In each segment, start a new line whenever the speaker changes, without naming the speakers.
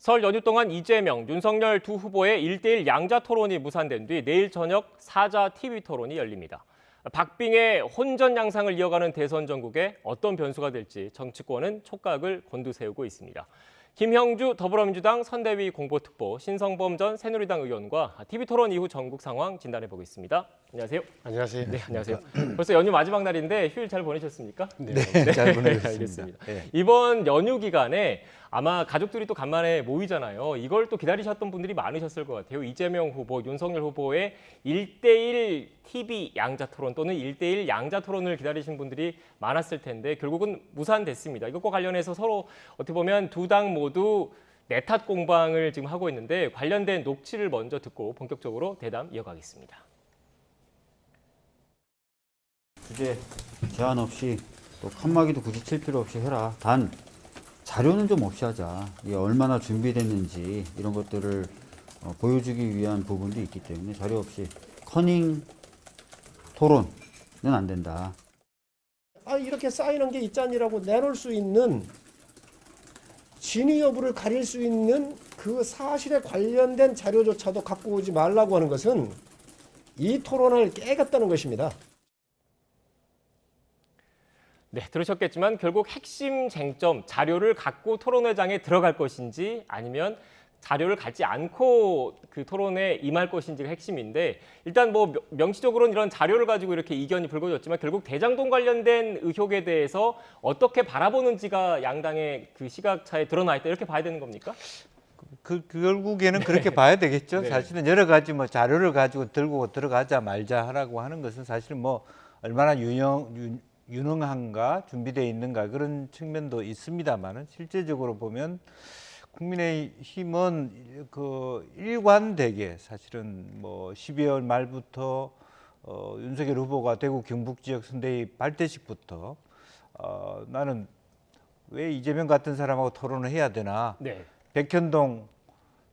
설 연휴 동안 이재명, 윤석열 두 후보의 1대1 양자 토론이 무산된 뒤 내일 저녁 사자 TV 토론이 열립니다. 박빙의 혼전 양상을 이어가는 대선 전국에 어떤 변수가 될지 정치권은 촉각을 곤두세우고 있습니다. 김형주 더불어민주당 선대위 공보특보, 신성범 전 새누리당 의원과 TV토론 이후 전국 상황 진단해보겠습니다. 안녕하세요.
안녕하세요.
네, 안녕하세요. 벌써 연휴 마지막 날인데 휴일 잘 보내셨습니까?
네, 잘 보내셨습니다.
알겠습니다.
네.
이번 연휴 기간에 아마 가족들이 또 간만에 모이잖아요. 이걸 또 기다리셨던 분들이 많으셨을 것 같아요. 이재명 후보, 윤석열 후보의 1대1 TV 양자 토론 또는 1대1 양자 토론을 기다리신 분들이 많았을 텐데 결국은 무산됐습니다. 이것과 관련해서 서로 어떻게 보면 두 당 모두 내 탓 공방을 지금 하고 있는데 관련된 녹취를 먼저 듣고 본격적으로 대담 이어가겠습니다.
주제 제한 없이 또 칸막이도 굳이 칠 필요 없이 해라. 단 자료는 좀 없이 하자. 이게 얼마나 준비됐는지 이런 것들을 보여주기 위한 부분도 있기 때문에 자료 없이 커닝 토론은 안 된다.
이렇게 쌓이는 게 있잖니라고 내놓을 수 있는 진위 여부를 가릴 수 있는 그 사실에 관련된 자료조차도 갖고 오지 말라고 하는 것은 이 토론을 깨겠다는 것입니다.
네, 들으셨겠지만 결국 핵심 쟁점, 자료를 갖고 토론회장에 들어갈 것인지 아니면 자료를 갖지 않고 그 토론에 임할 것인지가 핵심인데 일단 뭐 명시적으로는 이런 자료를 가지고 이렇게 이견이 불거졌지만 결국 대장동 관련된 의혹에 대해서 어떻게 바라보는지가 양당의 그 시각차에 드러나 있다 이렇게 봐야 되는 겁니까?
결국에는 그렇게 봐야 되겠죠.
네.
사실은 여러 가지 뭐 자료를 가지고 들고 들어가자 말자 하라고 하는 것은 사실 뭐 얼마나 유능한가 준비되어 있는가 그런 측면도 있습니다만은 실제적으로 보면 국민의힘은 그 일관되게 사실은 뭐 12월 말부터 윤석열 후보가 대구 경북 지역 선대위 발대식부터 나는 왜 이재명 같은 사람하고 토론을 해야 되나?
네.
백현동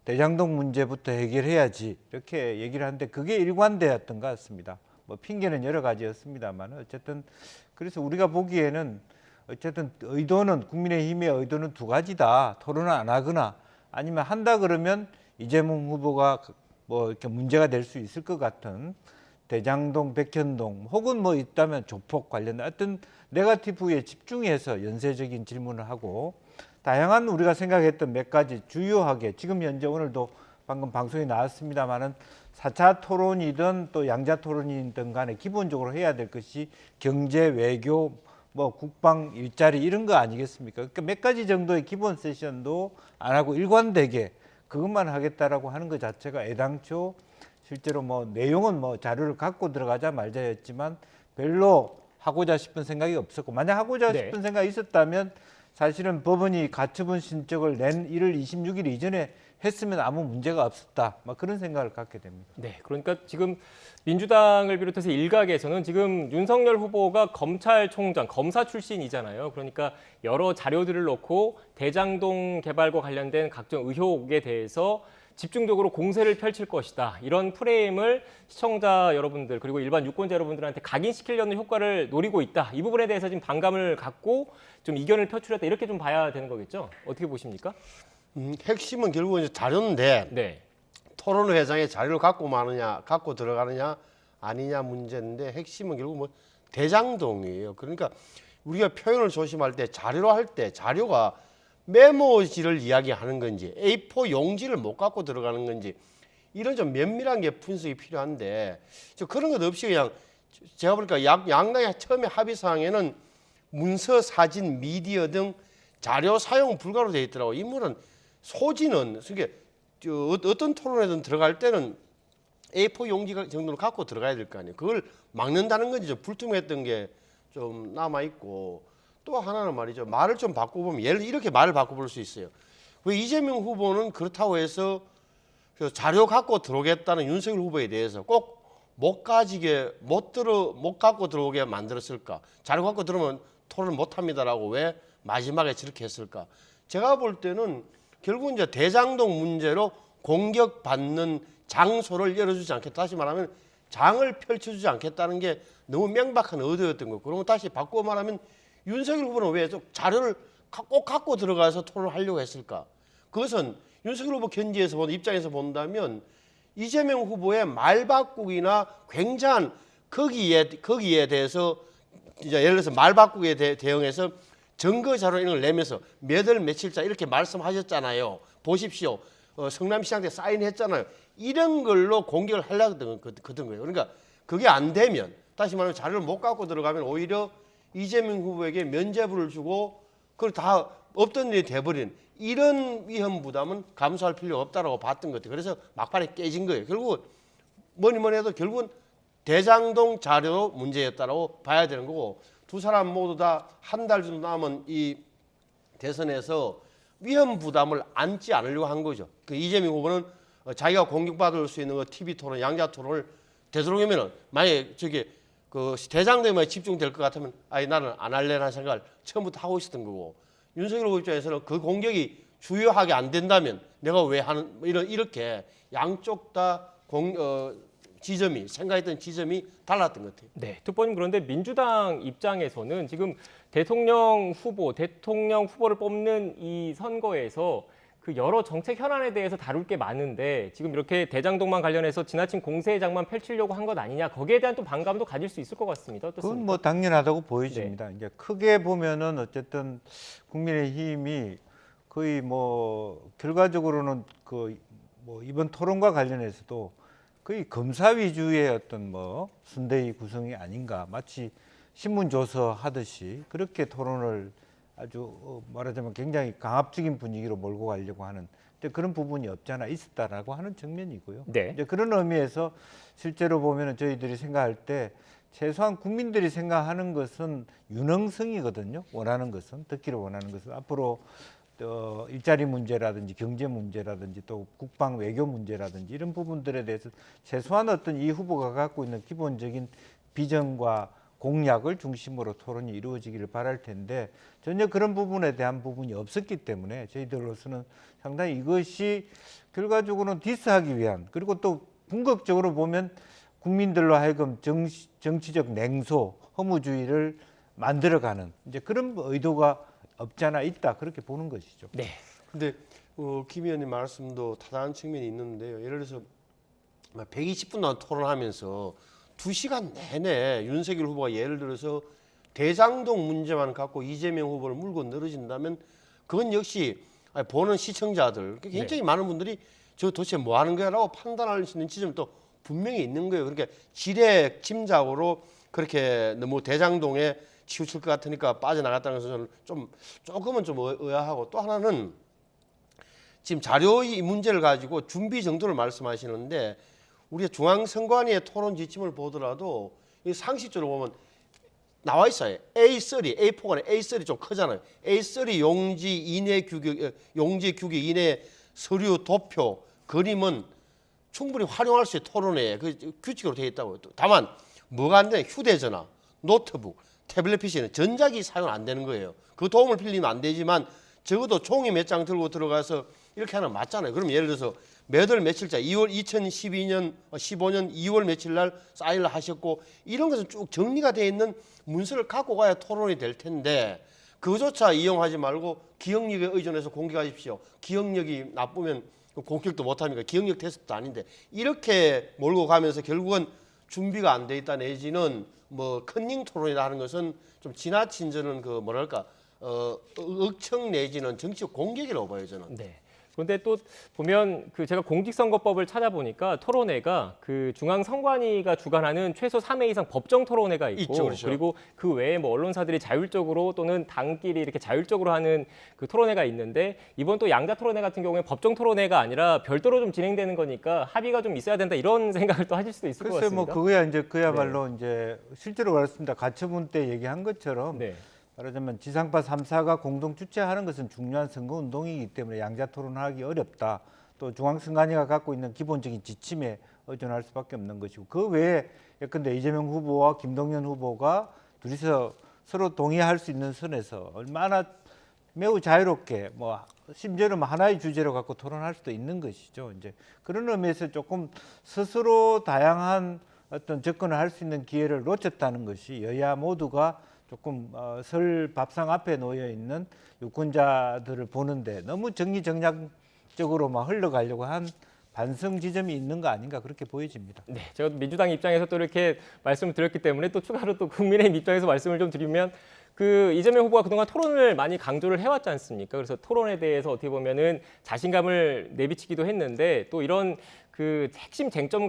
대장동 문제부터 해결해야지 이렇게 얘기를 하는데 그게 일관되었던 것 같습니다. 뭐 핑계는 여러 가지였습니다만 어쨌든 그래서 우리가 보기에는 어쨌든 의도는 국민의힘의 의도는 두 가지다. 토론을 안 하거나 아니면 한다 그러면 이재명 후보가 뭐 이렇게 문제가 될 수 있을 것 같은 대장동, 백현동 혹은 뭐 있다면 조폭 관련된 어떤 네거티브에 집중해서 연쇄적인 질문을 하고 다양한 우리가 생각했던 몇 가지 주요하게 지금 현재 오늘도 방금 방송에 나왔습니다마는 4차 토론이든 또 양자 토론이든 간에 기본적으로 해야 될 것이 경제, 외교, 뭐 국방, 일자리 이런 거 아니겠습니까? 그러니까 몇 가지 정도의 기본 세션도 안 하고 일관되게 그것만 하겠다라고 하는 것 자체가 애당초 실제로 뭐 내용은 뭐 자료를 갖고 들어가자 말자였지만 별로 하고자 싶은 생각이 없었고 만약 하고자 싶은 생각이 있었다면 사실은 법원이 가처분 신청을 낸 1월 26일 이전에 했으면 아무 문제가 없었다. 막 그런 생각을 갖게 됩니다.
네, 그러니까 지금 민주당을 비롯해서 일각에서는 지금 윤석열 후보가 검찰총장, 검사 출신이잖아요. 그러니까 여러 자료들을 놓고 대장동 개발과 관련된 각종 의혹에 대해서 집중적으로 공세를 펼칠 것이다. 이런 프레임을 시청자 여러분들 그리고 일반 유권자 여러분들한테 각인시키려는 효과를 노리고 있다. 이 부분에 대해서 지금 반감을 갖고 좀 이견을 표출했다. 이렇게 좀 봐야 되는 거겠죠? 어떻게 보십니까?
핵심은 결국은 이제 자료인데
네.
토론회장에 자료를 갖고 마느냐, 갖고 들어가느냐 아니냐 문제인데 핵심은 결국 뭐 대장동이에요. 그러니까 우리가 표현을 조심할 때 자료로 할 때 자료가 메모지를 이야기하는 건지 A4 용지를 못 갖고 들어가는 건지 이런 좀 면밀한 게 분석이 필요한데 그런 것 없이 그냥 제가 보니까 양당의 처음에 합의사항에는 문서, 사진, 미디어 등 자료 사용 불가로 되어 있더라고요. 인물은 소지는 어떤 토론회든 들어갈 때는 A4 용지 정도를 갖고 들어가야 될 거 아니에요. 그걸 막는다는 건지 좀 불투명했던 게 좀 남아 있고 또 하나는 말이죠. 말을 좀 바꿔보면 이렇게 말을 바꿔볼 수 있어요. 왜 이재명 후보는 그렇다고 해서 자료 갖고 들어오겠다는 윤석열 후보에 대해서 꼭 못 갖고 들어오게 만들었을까? 자료 갖고 들어오면 토론을 못 합니다라고 왜 마지막에 저렇게 했을까? 제가 볼 때는 결국 이제 대장동 문제로 공격받는 장소를 열어주지 않겠다. 다시 말하면 장을 펼쳐주지 않겠다는 게 너무 명백한 의도였던 거. 그러면 다시 바꾸어 말하면 윤석열 후보는 왜 자료를 꼭 갖고 들어가서 토론을 하려고 했을까? 그것은 윤석열 후보 견지에서 입장에서 본다면 이재명 후보의 말바꾸기나 굉장한 거기에 대해서 이제 예를 들어서 말바꾸기에 대응해서 증거 자료 이런 걸 내면서 몇 월 며칠자 이렇게 말씀하셨잖아요. 보십시오. 성남시장 때 사인했잖아요. 이런 걸로 공격을 하려고 거든 거예요. 그러니까 그게 안 되면 다시 말하면 자료를 못 갖고 들어가면 오히려 이재명 후보에게 면죄부를 주고 그걸 다 없던 일이 돼버린 이런 위험 부담은 감수할 필요가 없다라고 봤던 것 같아요. 그래서 막판에 깨진 거예요. 결국 뭐니 해도 결국은 대장동 자료 문제였다라고 봐야 되는 거고 두 사람 모두 다 한 달 정도 남은 이 대선에서 위험 부담을 안지 않으려고 한 거죠. 그 이재명 후보는 자기가 공격받을 수 있는 거 TV 토론, 양자 토론을 되도록이면은 만약에 저기 그 대장동에만 집중될 것 같으면 아니 나는 안 할래라는 생각을 처음부터 하고 있었던 거고 윤석열 후보 입장에서는 그 공격이 주요하게 안 된다면 내가 왜 하는 이렇게 양쪽 다 생각했던 지점이 달랐던 것 같아요.
네, 특보님 그런데 민주당 입장에서는 지금 대통령 후보를 뽑는 이 선거에서 그 여러 정책 현안에 대해서 다룰 게 많은데 지금 이렇게 대장동만 관련해서 지나친 공세장만 펼치려고 한 것 아니냐 거기에 대한 또 반감도 가질 수 있을 것 같습니다. 어떻습니까?
그건 뭐 당연하다고 보여집니다. 이제 크게 보면은 어쨌든 국민의힘이 거의 뭐 결과적으로는 그 뭐 이번 토론과 관련해서도 거의 검사 위주의 어떤 뭐 순대의 구성이 아닌가 마치 신문 조서 하듯이 그렇게 토론을 아주 말하자면 굉장히 강압적인 분위기로 몰고 가려고 하는 그런 부분이 없잖아 있었다라고 하는 측면이고요.
네.
이제 그런 의미에서 실제로 보면은 저희들이 생각할 때 최소한 국민들이 생각하는 것은 유능성이거든요. 원하는 것은 듣기를 원하는 것은 앞으로 일자리 문제라든지 경제 문제라든지 또 국방 외교 문제라든지 이런 부분들에 대해서 최소한 어떤 이 후보가 갖고 있는 기본적인 비전과 공약을 중심으로 토론이 이루어지기를 바랄 텐데 전혀 그런 부분에 대한 부분이 없었기 때문에 저희들로서는 상당히 이것이 결과적으로는 디스하기 위한 그리고 또 궁극적으로 보면 국민들로 하여금 정치적 냉소, 허무주의를 만들어가는 이제 그런 의도가 없지 않아 있다 그렇게 보는 것이죠.
네.
근데 김 의원님 말씀도 타당한 측면이 있는데요. 예를 들어서 120분 동안 토론하면서 2시간 내내 윤석열 후보가 예를 들어서 대장동 문제만 갖고 이재명 후보를 물고 늘어진다면 그건 역시 보는 시청자들 굉장히 많은 분들이 저 도대체 뭐 하는 거야라고 판단할 수 있는 지점이 또 분명히 있는 거예요. 그러니까 지레 짐작으로 그렇게 너무 대장동에 치우칠 것 같으니까 빠져나갔다는 것은 저는 조금은 좀 의아하고 또 하나는 지금 자료의 문제를 가지고 준비 정도를 말씀하시는데 우리가 중앙선관위의 토론 지침을 보더라도 이 상식적으로 보면 나와 있어요. A3, A4가 A3 좀 크잖아요. A3 용지 규격 이내 서류, 도표, 그림은 충분히 활용할 수 있는 토론회에 그 규칙으로 되어 있다고요. 다만 뭐가 안 되냐? 휴대전화, 노트북, 태블릿 PC는 전자기 사용 안 되는 거예요. 그 도움을 빌리면 안 되지만 적어도 종이 몇 장 들고 들어가서 이렇게 하는 거 맞잖아요. 그럼 예를 들어서 몇 월 며칠자 2015년 2월 며칠 날 사인을 하셨고 이런 것은 쭉 정리가 되어 있는 문서를 갖고 가야 토론이 될 텐데 그조차 이용하지 말고 기억력에 의존해서 공격하십시오. 기억력이 나쁘면 공격도 못합니까? 기억력 테스트도 아닌데 이렇게 몰고 가면서 결국은 준비가 안 돼 있다 내지는 뭐 컨닝 토론이라 하는 것은 좀 지나친 저는 그 뭐랄까 억청 내지는 정치적 공격이라고 봐요 저는.
네. 그런데 또 보면 그 제가 공직선거법을 찾아보니까 토론회가 그 중앙선관위가 주관하는 최소 3회 이상 법정 토론회가 있고
있죠, 그렇죠.
그리고 그 외에 뭐 언론사들이 자율적으로 또는 당끼리 이렇게 자율적으로 하는 그 토론회가 있는데 이번 또 양자 토론회 같은 경우에 법정 토론회가 아니라 별도로 좀 진행되는 거니까 합의가 좀 있어야 된다 이런 생각을 또 하실 수도 있을 것
글쎄
같습니다.
뭐 그거야 이제 그야말로 이제 실제로 그렇습니다. 가처분 때 얘기한 것처럼
네.
말하자면 지상파 3사가 공동 주최하는 것은 중요한 선거 운동이기 때문에 양자 토론하기 어렵다. 또 중앙선관위가 갖고 있는 기본적인 지침에 의존할 수밖에 없는 것이고 그 외에 예컨대 이재명 후보와 김동연 후보가 둘이서 서로 동의할 수 있는 선에서 얼마나 매우 자유롭게 뭐 심지어는 하나의 주제로 갖고 토론할 수도 있는 것이죠. 이제 그런 의미에서 조금 스스로 다양한 어떤 접근을 할 수 있는 기회를 놓쳤다는 것이 여야 모두가 조금 설 밥상 앞에 놓여 있는 유권자들을 보는데 너무 정리정략 쪽으로 막 흘러가려고 한 반성 지점이 있는 거 아닌가 그렇게 보여집니다.
네, 제가 민주당 입장에서 또 이렇게 말씀을 드렸기 때문에 또 추가로 또 국민의힘 입장에서 말씀을 좀 드리면 그 이재명 후보가 그동안 토론을 많이 강조를 해왔지 않습니까? 그래서 토론에 대해서 어떻게 보면은 자신감을 내비치기도 했는데 또 이런 그 핵심 쟁점을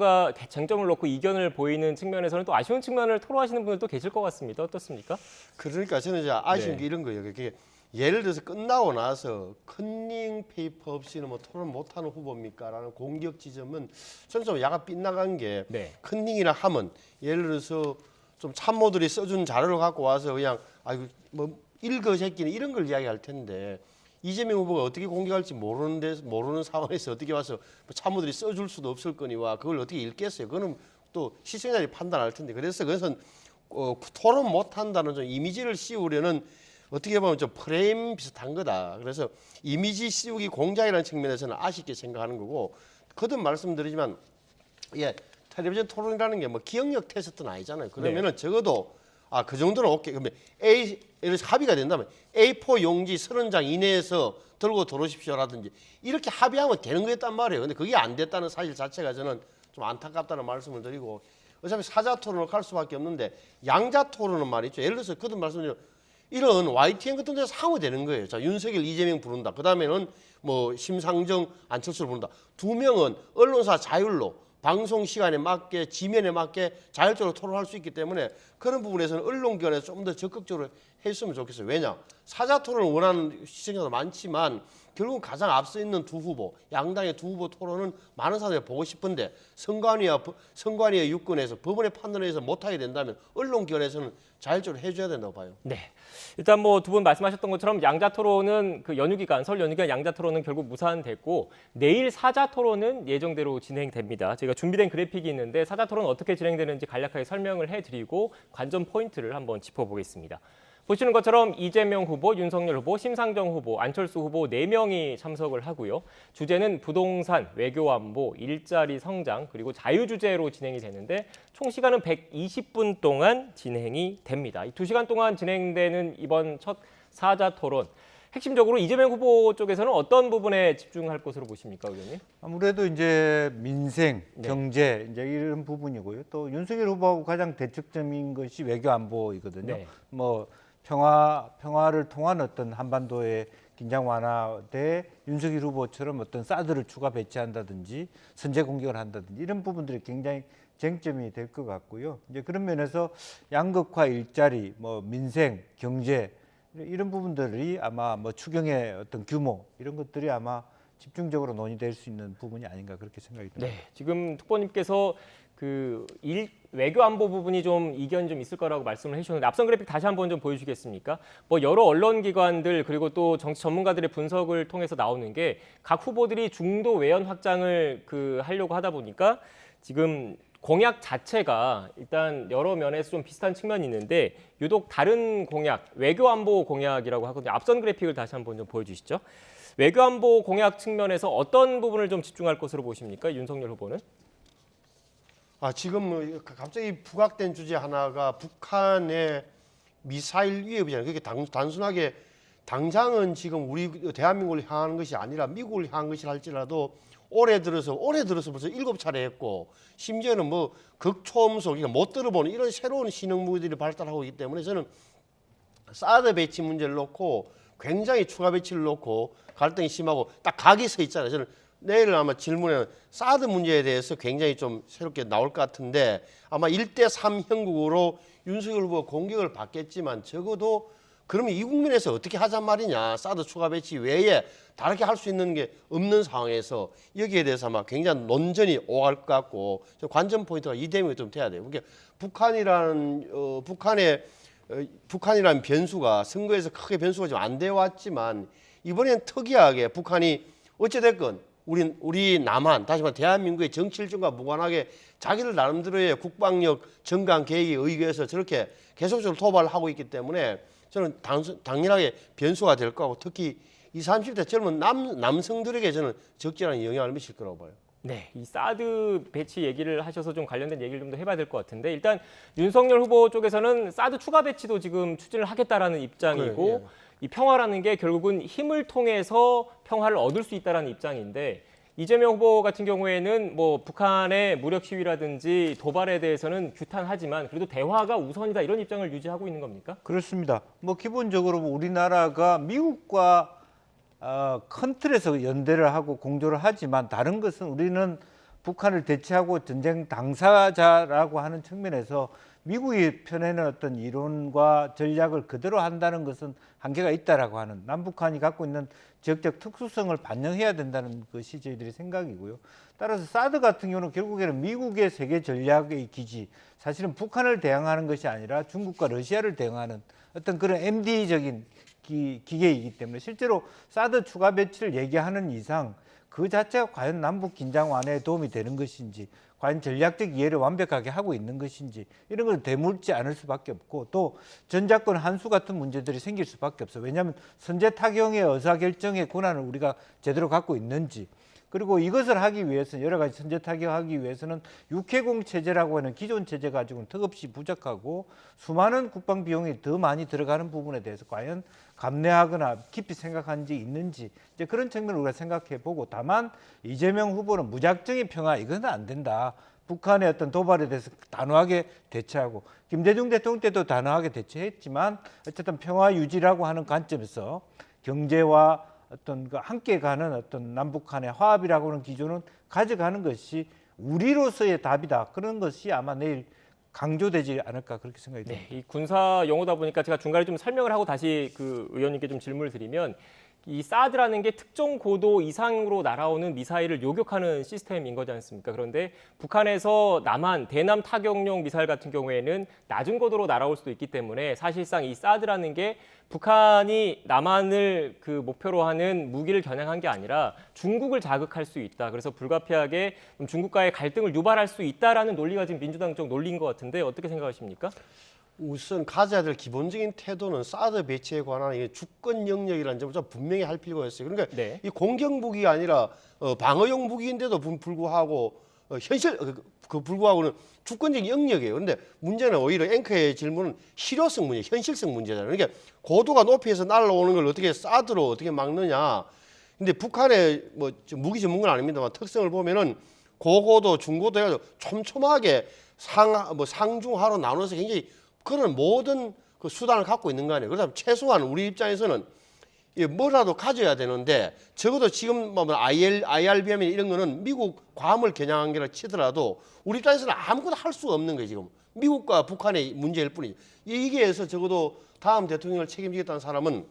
놓고 이견을 보이는 측면에서는 또 아쉬운 측면을 토로하시는 분들도 계실 것 같습니다. 어떻습니까?
그러니까 저는 이제 아쉬운
네.
게 이런 거예요. 그게 예를 들어서 끝나고 나서 컨닝 페이퍼 없이는 뭐 토론 못하는 후보입니까라는 공격 지점은 저는 좀 약간 빗나간 게
네.
컨닝이라 하면 예를 들어서 좀 참모들이 써준 자료를 갖고 와서 그냥 아이고 뭐 읽어 새끼는 이런 걸 이야기할 텐데 이재명 후보가 어떻게 공격할지 모르는 상황에서 어떻게 와서 뭐 참모들이 써줄 수도 없을 거니와 그걸 어떻게 읽겠어요? 그거는 또 시청자들이 판단할 텐데 그래서 그것은 토론 못한다는 좀 이미지를 씌우려는 어떻게 보면 좀 프레임 비슷한 거다. 그래서 이미지 씌우기 공작이라는 측면에서는 아쉽게 생각하는 거고 거듭 말씀드리지만 예 텔레비전 토론이라는 게 뭐 기억력 테스트는 아니잖아요. 그러면은 적어도 그 정도는 오케이. 그러면 예를 들어서 합의가 된다면 A4 용지 30장 이내에서 들고 들어오십시오라든지 이렇게 합의하면 되는 거였단 말이에요. 근데 그게 안 됐다는 사실 자체가 저는 좀 안타깝다는 말씀을 드리고 어차피 사자 토론을 갈 수밖에 없는데 양자 토론은 말이죠. 예를 들어서 거듭 말씀드리면 이런 YTN 같은 데서 하면 되는 거예요. 자, 윤석열, 이재명 부른다. 그다음에는 뭐 심상정, 안철수를 부른다. 두 명은 언론사 자율로 방송 시간에 맞게 지면에 맞게 자율적으로 토론할 수 있기 때문에 그런 부분에서는 언론기관에서 좀 더 적극적으로 했으면 좋겠어요. 왜냐? 사자 토론을 원하는 시청자도 많지만 결국 가장 앞서 있는 두 후보, 양당의 두 후보 토론은 많은 사람들이 보고 싶은데 선관위의 유권에서 법원의 판단에서 못하게 된다면 언론기관에서는 자율적으로 해줘야 된다고 봐요.
네. 일단 뭐 두 분 말씀하셨던 것처럼 양자 토론은 그 연휴 기간, 설 연휴 기간 양자 토론은 결국 무산됐고 내일 사자 토론은 예정대로 진행됩니다. 저희가 준비된 그래픽이 있는데 사자 토론 어떻게 진행되는지 간략하게 설명을 해드리고 관전 포인트를 한번 짚어보겠습니다. 보시는 것처럼 이재명 후보, 윤석열 후보, 심상정 후보, 안철수 후보 4명이 참석을 하고요. 주제는 부동산, 외교안보, 일자리 성장, 그리고 자유 주제로 진행이 되는데 총 시간은 120분 동안 진행이 됩니다. 이 2시간 동안 진행되는 이번 첫 사자 토론. 핵심적으로 이재명 후보 쪽에서는 어떤 부분에 집중할 것으로 보십니까, 의원님?
아무래도 이제 민생,
네.
경제 이제 이런 부분이고요. 또 윤석열 후보하고 가장 대척점인 것이 외교 안보이거든요.
네.
뭐 평화를 통한 어떤 한반도의 긴장 완화 대 윤석열 후보처럼 어떤 사드를 추가 배치한다든지 선제 공격을 한다든지 이런 부분들이 굉장히 쟁점이 될 것 같고요. 이제 그런 면에서 양극화, 일자리, 뭐 민생, 경제 이런 부분들이 아마 뭐 추경의 어떤 규모 이런 것들이 아마 집중적으로 논의될 수 있는 부분이 아닌가 그렇게 생각이 듭니다.
네, 지금 특보님께서 외교 안보 부분이 좀 이견이 좀 있을 거라고 말씀을 해주셨는데 앞선 그래픽 다시 한번 좀 보여주시겠습니까? 뭐 여러 언론 기관들 그리고 또 정치 전문가들의 분석을 통해서 나오는 게 각 후보들이 중도 외연 확장을 하려고 하다 보니까 지금 공약 자체가 일단 여러 면에서 좀 비슷한 측면이 있는데 유독 다른 공약, 외교 안보 공약이라고 하거든요. 앞선 그래픽을 다시 한번 좀 보여주시죠. 외교 안보 공약 측면에서 어떤 부분을 좀 집중할 것으로 보십니까? 윤석열 후보는?
지금 뭐 갑자기 부각된 주제 하나가 북한의 미사일 위협이잖아요. 그게 단순하게 당장은 지금 우리 대한민국을 향하는 것이 아니라 미국을 향한 것이라 할지라도 올해 들어서 벌써 7차례 했고 심지어는 뭐 극초음속 그러니까 못 들어보는 이런 새로운 신형 무기들이 발달하고 있기 때문에 저는 사드 배치 문제를 놓고 굉장히 추가 배치를 놓고 갈등이 심하고 딱 각이 서 있잖아요. 저는 내일 아마 질문에 사드 문제에 대해서 굉장히 좀 새롭게 나올 것 같은데 아마 1대3 형국으로 윤석열 후보가 공격을 받겠지만 적어도 그러면 이 국면에서 어떻게 하잔 말이냐. 사드 추가 배치 외에 다르게 할 수 있는 게 없는 상황에서 여기에 대해서 아마 굉장히 논전이 오갈 것 같고 관전 포인트가 이 대목이 좀 돼야 돼요. 그러니까 북한이라는 변수가 선거에서 크게 변수가 좀 안 돼 왔지만 이번엔 특이하게 북한이 어찌됐건 우리 남한 다시 말해 대한민국의 정치 일정과 무관하게 자기들 나름대로의 국방력 전강 계획에 의거해서 저렇게 계속적으로 도발을 하고 있기 때문에 저는 당연하게 변수가 될 거고 특히 20, 30대 젊은 남성들에게 저는 적절한 영향을 미칠 거라고 봐요.
네, 이 사드 배치 얘기를 하셔서 좀 관련된 얘기를 좀 더 해봐야 될 것 같은데 일단 윤석열 후보 쪽에서는 사드 추가 배치도 지금 추진을 하겠다라는 입장이고
그래, 예.
이 평화라는 게 결국은 힘을 통해서 평화를 얻을 수 있다라는 입장인데 이재명 후보 같은 경우에는 뭐 북한의 무력 시위라든지 도발에 대해서는 규탄하지만 그래도 대화가 우선이다 이런 입장을 유지하고 있는 겁니까?
그렇습니다. 뭐 기본적으로 우리나라가 미국과 큰 틀에서 연대를 하고 공조를 하지만 다른 것은 우리는 북한을 대체하고 전쟁 당사자라고 하는 측면에서 미국이 펴내는 어떤 이론과 전략을 그대로 한다는 것은 한계가 있다라고 하는 남북한이 갖고 있는 지역적 특수성을 반영해야 된다는 것이 저희들의 생각이고요. 따라서 사드 같은 경우는 결국에는 미국의 세계 전략의 기지, 사실은 북한을 대항하는 것이 아니라 중국과 러시아를 대항하는 어떤 그런 MD적인 기계이기 때문에 실제로 사드 추가 배치를 얘기하는 이상 그 자체가 과연 남북 긴장 완화에 도움이 되는 것인지, 과연 전략적 이해를 완벽하게 하고 있는 것인지 이런 걸 되물지 않을 수밖에 없고, 또 전작권 환수 같은 문제들이 생길 수밖에 없어요. 왜냐하면 선제 타경의 의사결정의 권한을 우리가 제대로 갖고 있는지, 그리고 이것을 하기 위해서 여러 가지 선제 타격하기 위해서는 육해공 체제라고 하는 기존 체제 가지고는 턱없이 부족하고 수많은 국방 비용이 더 많이 들어가는 부분에 대해서 과연 감내하거나 깊이 생각한지 있는지 이제 그런 측면을 우리가 생각해 보고, 다만 이재명 후보는 무작정의 평화 이건 안 된다. 북한의 어떤 도발에 대해서 단호하게 대처하고, 김대중 대통령 때도 단호하게 대처했지만 어쨌든 평화 유지라고 하는 관점에서 경제와 어떤 그 함께 가는 어떤 남북한의 화합이라고 하는 기조는 가져가는 것이 우리로서의 답이다. 그런 것이 아마 내일 강조되지 않을까 그렇게 생각이 듭니다.
네, 이 군사 용어다 보니까 제가 중간에 좀 설명을 하고 다시 그 의원님께 좀 질문을 드리면 이 사드라는 게 특정 고도 이상으로 날아오는 미사일을 요격하는 시스템인 거지 않습니까? 그런데 북한에서 남한, 대남 타격용 미사일 같은 경우에는 낮은 고도로 날아올 수도 있기 때문에 사실상 이 사드라는 게 북한이 남한을 그 목표로 하는 무기를 겨냥한 게 아니라 중국을 자극할 수 있다. 그래서 불가피하게 중국과의 갈등을 유발할 수 있다라는 논리가 지금 민주당 쪽 논리인 것 같은데 어떻게 생각하십니까?
우선 가져야 될 기본적인 태도는 사드 배치에 관한 이 주권 영역이라는 점을 좀 분명히 할 필요가 있어요. 그러니까
네.
이 공격 무기가 아니라 방어용 무기인데도 불구하고 불구하고는 주권적 영역이에요. 그런데 문제는 오히려 앵커의 질문은 실효성 문제, 현실성 문제잖아요. 그러니까 고도가 높이에서 날아오는 걸 어떻게 사드로 어떻게 막느냐. 근데 북한의 뭐 무기 전문가는 아닙니다만 특성을 보면은 고고도, 중고도 해가지고 촘촘하게 상중하로 나눠서 굉장히 그런 모든 그 수단을 갖고 있는 거 아니에요. 그래서 최소한 우리 입장에서는 뭐라도 가져야 되는데 적어도 지금 뭐 IRBM이나 이런 거는 미국 괌을 겨냥한 게라 치더라도 우리 입장에서는 아무것도 할 수가 없는 거예요. 지금 미국과 북한의 문제일 뿐이지. 이게 해서 적어도 다음 대통령을 책임지겠다는 사람은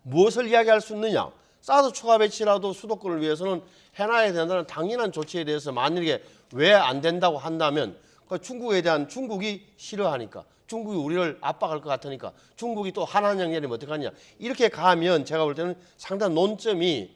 무엇을 이야기할 수 있느냐. 사드 추가 배치라도 수도권을 위해서는 해놔야 된다는 당연한 조치에 대해서 만약에 왜 안 된다고 한다면 중국에 대한 중국이 싫어하니까, 중국이 우리를 압박할 것 같으니까, 중국이 또 한한영렬이면 어떡하냐. 이렇게 가면 제가 볼 때는 상당한 논점이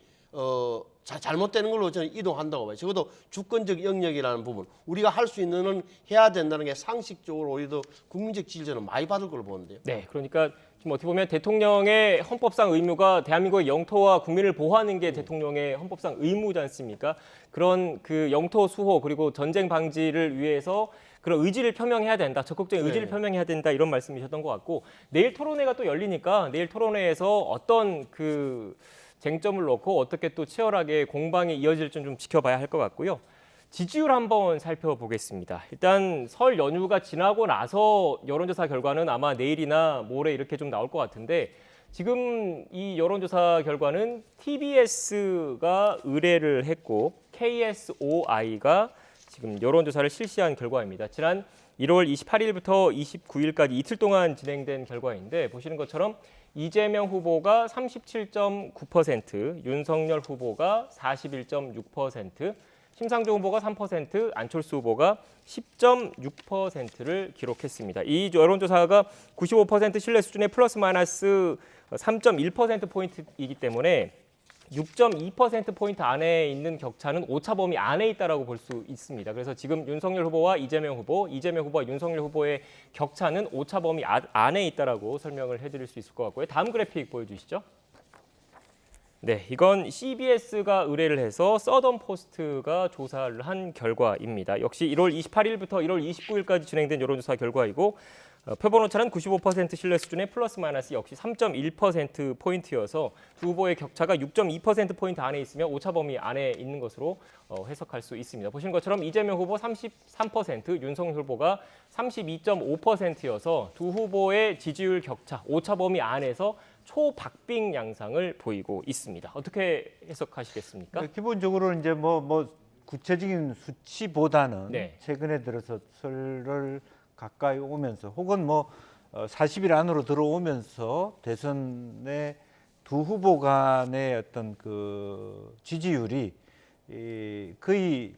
잘못되는 걸로 저는 이동한다고 봐요. 적어도 주권적 영역이라는 부분, 우리가 할 수 있는 건 해야 된다는 게 상식적으로 오히려 국민적 지지는 많이 받을 걸로 보는데요.
네, 그러니까 지금 어떻게 보면 대통령의 헌법상 의무가 대한민국의 영토와 국민을 보호하는 게 대통령의 헌법상 의무지 않습니까? 그런 그 영토 수호 그리고 전쟁 방지를 위해서 그런 의지를 표명해야 된다. 적극적인 의지를
네.
표명해야 된다. 이런 말씀이셨던 것 같고, 내일 토론회가 또 열리니까 내일 토론회에서 어떤 그 쟁점을 놓고 어떻게 또 치열하게 공방이 이어질지 좀 지켜봐야 할 것 같고요. 지지율 한번 살펴보겠습니다. 일단 설 연휴가 지나고 나서 여론조사 결과는 아마 내일이나 모레 이렇게 좀 나올 것 같은데, 지금 이 여론조사 결과는 TBS가 의뢰를 했고 KSOI가 지금 여론조사를 실시한 결과입니다. 지난 1월 28일부터 29일까지 이틀 동안 진행된 결과인데, 보시는 것처럼 이재명 후보가 37.9%, 윤석열 후보가 41.6%, 심상정 후보가 3%, 안철수 후보가 10.6%를 기록했습니다. 이 여론조사가 95% 신뢰 수준의 플러스 마이너스 3.1%포인트이기 때문에 6.2%포인트 안에 있는 격차는 오차 범위 안에 있다고 볼 수 있습니다. 그래서 지금 윤석열 후보와 이재명 후보와 윤석열 후보의 격차는 오차 범위 안에 있다고 설명을 해드릴 수 있을 것 같고요. 다음 그래픽 보여주시죠. 네, 이건 CBS가 의뢰를 해서 서던포스트가 조사를 한 결과입니다. 역시 1월 28일부터 1월 29일까지 진행된 여론조사 결과이고, 표본 오차는 95% 신뢰 수준의 플러스 마이너스 역시 3.1%포인트여서 두 후보의 격차가 6.2%포인트 안에 있으며 오차 범위 안에 있는 것으로 해석할 수 있습니다. 보신 것처럼 이재명 후보 33%, 윤석열 후보가 32.5%여서 두 후보의 지지율 격차, 오차 범위 안에서 초박빙 양상을 보이고 있습니다. 어떻게 해석하시겠습니까?
기본적으로는 이제 뭐 구체적인 수치보다는
네.
최근에 들어서 설을 가까이 오면서 혹은 뭐 40일 안으로 들어오면서 대선의 두 후보 간의 어떤 그 지지율이 거의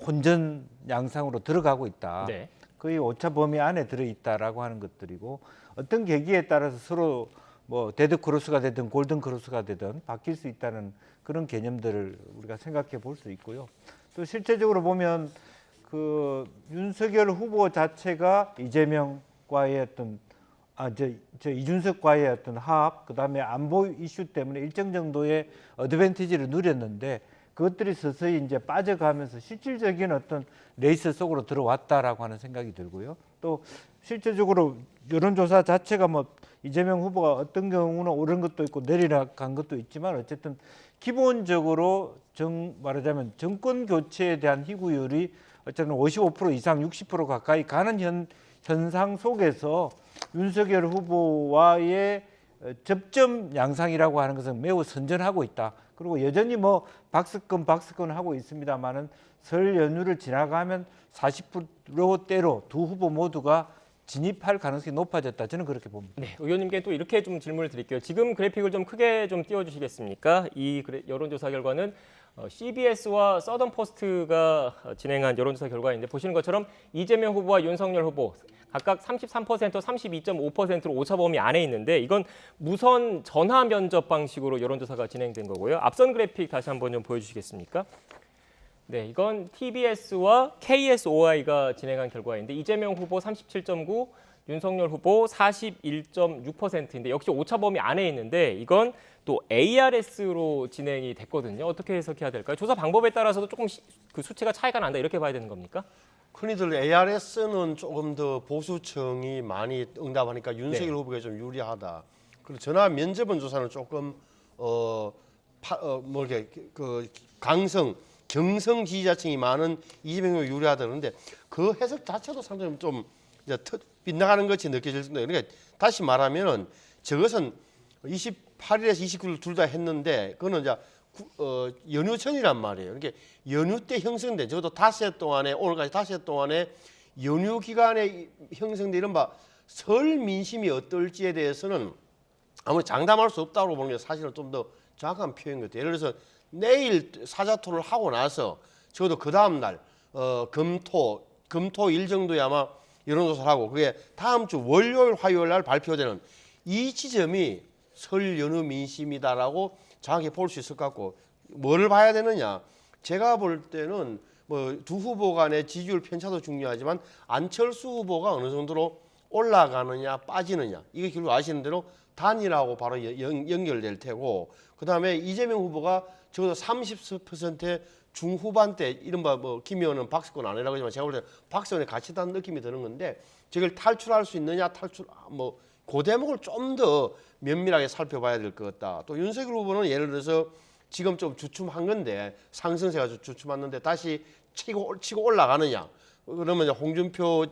혼전 양상으로 들어가고 있다.
네.
거의 오차 범위 안에 들어 있다라고 하는 것들이고 어떤 계기에 따라서 서로 뭐 데드 크로스가 되든 골든 크로스가 되든 바뀔 수 있다는 그런 개념들을 우리가 생각해 볼 수 있고요. 또 실제적으로 보면 그 윤석열 후보 자체가 이재명과의 어떤 이준석과의 어떤 화합, 그다음에 안보 이슈 때문에 일정 정도의 어드밴티지를 누렸는데 그것들이 서서히 이제 빠져가면서 실질적인 어떤 레이스 속으로 들어왔다라고 하는 생각이 들고요. 또 실제적으로 여론조사 자체가 뭐 이재명 후보가 어떤 경우는 오른 것도 있고 내리락간 것도 있지만 어쨌든 기본적으로 말하자면 정권 교체에 대한 희구율이 어쨌든 55% 이상 60% 가까이 가는 현상 속에서 윤석열 후보와의 접점 양상이라고 하는 것은 매우 선전하고 있다. 그리고 여전히 뭐 박스권 하고 있습니다만은 설 연휴를 지나가면 40%대로 두 후보 모두가 진입할 가능성이 높아졌다. 저는 그렇게 봅니다.
네, 의원님께 또 이렇게 좀 질문을 드릴게요. 지금 그래픽을 좀 크게 좀 띄워주시겠습니까? 이 여론조사 결과는 CBS와 서던 포스트가 진행한 여론조사 결과인데 보시는 것처럼 이재명 후보와 윤석열 후보 각각 33%, 32.5%로 오차 범위 안에 있는데 이건 무선 전화 면접 방식으로 여론조사가 진행된 거고요. 앞선 그래픽 다시 한번 좀 보여주시겠습니까? 네, 이건 TBS와 KSOI가 진행한 결과인데 이재명 후보 37.9, 윤석열 후보 41.6%인데 역시 오차 범위 안에 있는데 이건 또 ARS로 진행이 됐거든요. 어떻게 해석해야 될까요? 조사 방법에 따라서도 조금 그 수치가 차이가 난다 이렇게 봐야 되는 겁니까?
흔히들 ARS는 조금 더 보수층이 많이 응답하니까 윤석열
네.
후보가 좀 유리하다. 그리고 전화 면접은 조사는 조금 뭐 이렇게 그 경성 지지자층이 많은 이재명 후보가 유리하다 그러는데 그 해석 자체도 상당히 좀 이제 빗나가는 것이 느껴질 정도. 그러니까 다시 말하면은 저것은 28일에서 29일 둘 다 했는데 그거는 이제 연휴 전이란 말이에요. 그러니까 연휴 때 형성된 적어도 닷새 동안에 오늘까지 닷새 동안에 연휴 기간에 형성된 이른바 설 민심이 어떨지에 대해서는 아무리 장담할 수 없다고 보는 게 사실은 좀 더 정확한 표현인 것 같아요. 예를 들어서 내일 사자토를 하고 나서 적어도 그 다음 날 금토일 정도에 아마 여론조사를 하고 그게 다음 주 월요일 화요일 날 발표되는 이 지점이 설 연휴 민심이다라고 정확히 볼 수 있을 것 같고 뭐를 봐야 되느냐 제가 볼 때는 뭐 두 후보 간의 지지율 편차도 중요하지만 안철수 후보가 어느 정도로 올라가느냐 빠지느냐 이게 결국 아시는 대로 단일하고 바로 연결될 테고 그다음에 이재명 후보가 적어도 30%의 중후반대 이른바 뭐 김 의원은 박스권 아니라고 하지만 제가 볼 때 박스권에 같이 있다는 느낌이 드는 건데 저걸 탈출할 수 있느냐 뭐 그 대목을 좀 더 면밀하게 살펴봐야 될 것 같다. 또 윤석열 후보는 예를 들어서 지금 좀 주춤한 건데 상승세가 주춤했는데 다시 치고 올라가느냐 그러면 이제 홍준표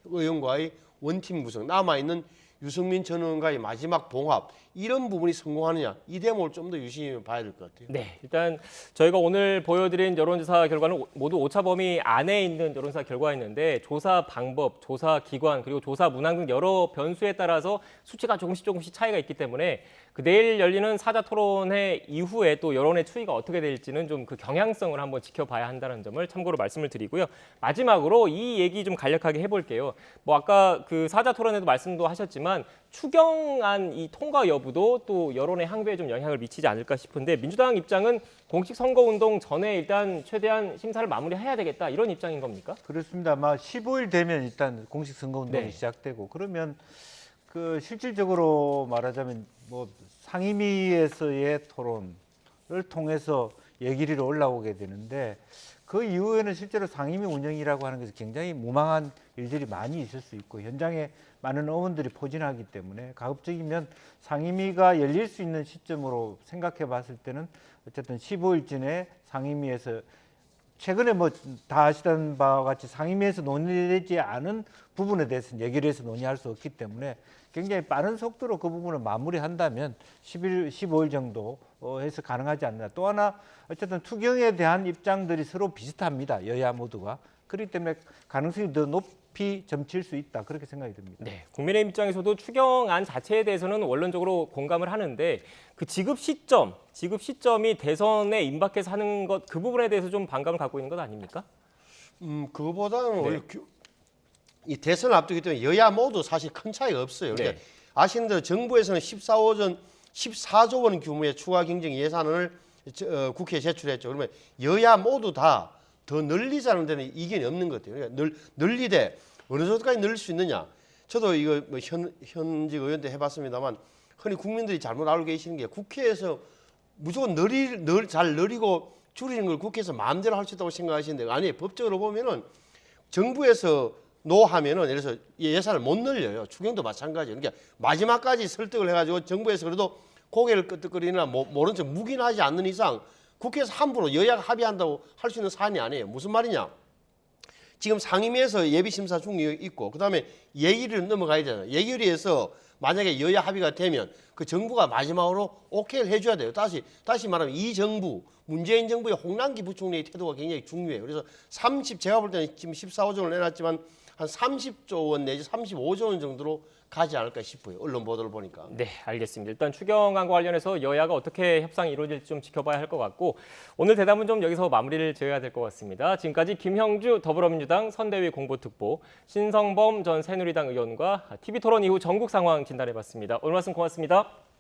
의원과의 원팀 구성 남아있는 유승민 전 의원과의 마지막 봉합 이런 부분이 성공하느냐 이 대목을 좀 더 유심히 봐야 될 것 같아요.
네, 일단 저희가 오늘 보여드린 여론조사 결과는 모두 오차 범위 안에 있는 여론조사 결과였는데 조사 방법, 조사 기관 그리고 조사 문항 등 여러 변수에 따라서 수치가 조금씩 차이가 있기 때문에 그 내일 열리는 사자토론회 이후에 또 여론의 추이가 어떻게 될지는 좀 그 경향성을 한번 지켜봐야 한다는 점을 참고로 말씀을 드리고요. 마지막으로 이 얘기 좀 간략하게 해볼게요. 뭐 아까 그 사자토론에도 말씀도 하셨지만 추경안 이 통과 여부도 또 여론의 항배에 좀 영향을 미치지 않을까 싶은데 민주당 입장은 공식 선거운동 전에 일단 최대한 심사를 마무리해야 되겠다 이런 입장인 겁니까?
그렇습니다. 아마 15일 되면 일단 공식 선거운동이
네.
시작되고 그러면 그 실질적으로 말하자면 뭐 상임위에서의 토론을 통해서 예결위로 올라오게 되는데 그 이후에는 실제로 상임위 운영이라고 하는 것이 굉장히 무망한 일들이 많이 있을 수 있고 현장에 많은 의원들이 포진하기 때문에 가급적이면 상임위가 열릴 수 있는 시점으로 생각해 봤을 때는 어쨌든 15일쯤에 상임위에서 최근에 뭐 다 아시던 바와 같이 상임위에서 논의되지 않은 부분에 대해서는 예결위에서 논의할 수 없기 때문에 굉장히 빠른 속도로 그 부분을 마무리한다면 15일 정도 해서 가능하지 않나. 또 하나 어쨌든 투경에 대한 입장들이 서로 비슷합니다. 여야 모두가. 그렇기 때문에 가능성이 더 높이 점칠 수 있다. 그렇게 생각이 듭니다.
네, 국민의힘 입장에서도 추경안 자체에 대해서는 원론적으로 공감을 하는데 그 지급 시점이 대선에 임박해서 하는 것 그 부분에 대해서 좀 반감을 갖고 있는 것 아닙니까?
그거보다는
네.
원래 이 대선을 앞두기 때문에 여야 모두 사실 큰 차이가 없어요. 그러니까
네.
아시는 대로 정부에서는 14조 원 규모의 추가 경정 예산을 국회에 제출했죠. 그러면 여야 모두 다 더 늘리자는 데는 이견이 없는 것 같아요. 그러니까 늘리되 어느 정도까지 늘릴 수 있느냐. 저도 이거 뭐 현직 의원 때 해봤습니다만 흔히 국민들이 잘못 알고 계시는 게 국회에서 무조건 잘 늘리고 줄이는 걸 국회에서 마음대로 할 수 있다고 생각하시는데 아니 법적으로 보면은 정부에서 노하면은 예를 들어서 예산을 못 늘려요. 추경도 마찬가지예요. 그러니까 마지막까지 설득을 해가지고 정부에서 그래도 고개를 끄덕거리나 모른 척 묵인하지 않는 이상 국회에서 함부로 여야가 합의한다고 할 수 있는 사안이 아니에요. 무슨 말이냐? 지금 상임위에서 예비심사 중에 있고 그다음에 예결위로 넘어가야 되잖아요. 예결위에서 만약에 여야 합의가 되면 그 정부가 마지막으로 오케이를 해줘야 돼요. 다시 말하면 이 정부 문재인 정부의 홍남기 부총리의 태도가 굉장히 중요해요. 그래서 제가 볼 때는 지금 14조 원을 내놨지만 한 30조 원 내지 35조 원 정도로 가지 않을까 싶어요. 언론 보도를 보니까.
네, 알겠습니다. 일단 추경안과 관련해서 여야가 어떻게 협상이 이루어질지 좀 지켜봐야 할 것 같고 오늘 대담은 좀 여기서 마무리를 지어야 될 것 같습니다. 지금까지 김형주 더불어민주당 선대위 공보특보, 신성범 전 새누리당 의원과 TV토론 이후 전국 상황 진단해봤습니다. 오늘 말씀 고맙습니다.